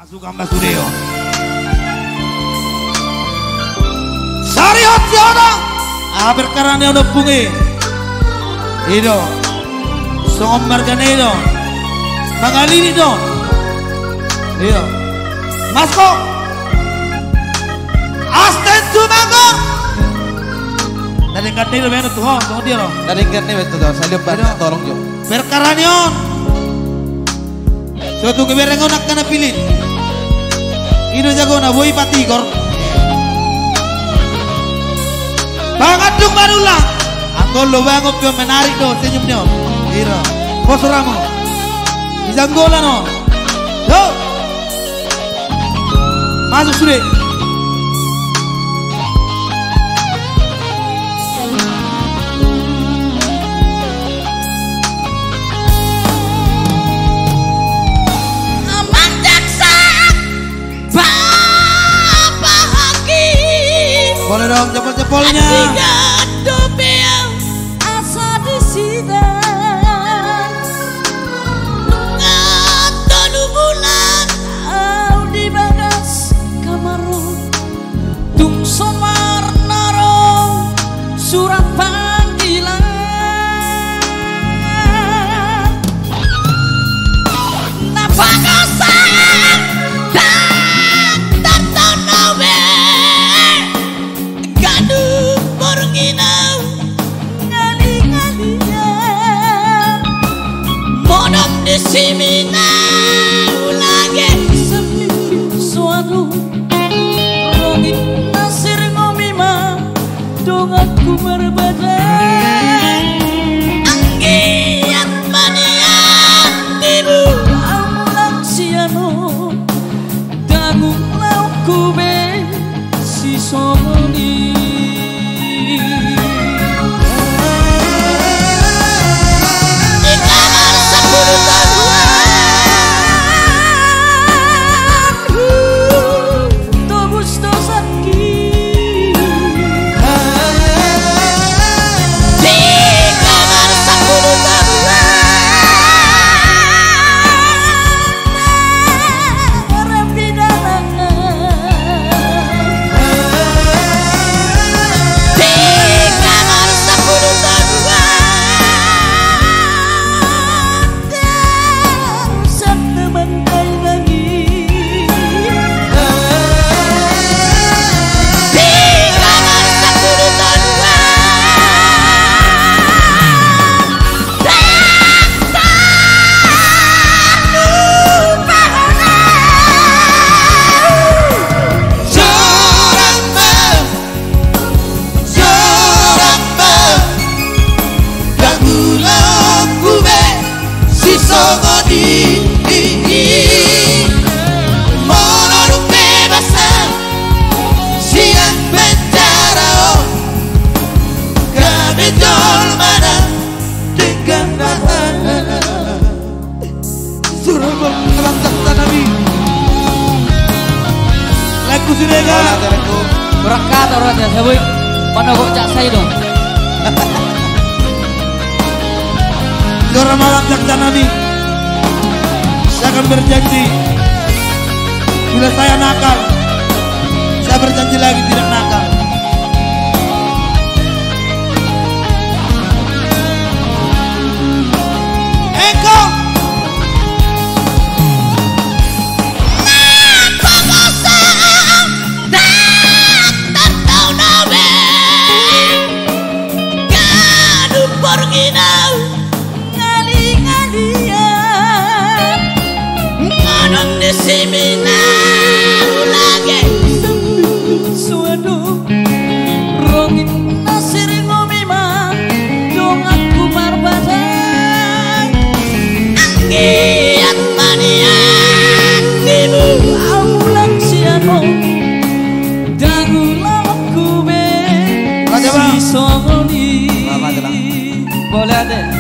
Masukan Basudeo. Sari Hotiono. Berkaranya udah pungi. Ido. Songomar Ganedo. Bangalini dong. Iyo. Masko. Asten Sumango. Dari Ganedo bener tuh, tunggu dia loh. Dari Ganedo itu tuh, saya lihat tolong jo. Berkaranya. Suatu keberengan nak kena pilih. Ido jago na boy patigor. Bangadung barulah. Anggol lo bangop yo menarik do senyumnya. Ira. Kosoramo. Izanggola no. Yo. Masuk sudah. Boleh dong jempol-jempolnya. Asa di sini ngatonu bulan di bagas kamaru tung somar naro surat panggilan napakasa Simina ulage sesuatu Rongit nasir ngomima Dongaku berbadai Anggiat manian Tibu amulang siano Dagung lauku be Si somoni Berangkat orangnya, saya boy. Mana kok cak saya dong? Orang malam jaksa Nabi. Saya akan berjanji. Bila saya nakal, saya berjanji lagi tidak nakal. Eko. Simina ulage suadu rongit nasir ngomima dongaku barbadai anggiat manian ibu aulang siano dangulang kube si songoni boleh ada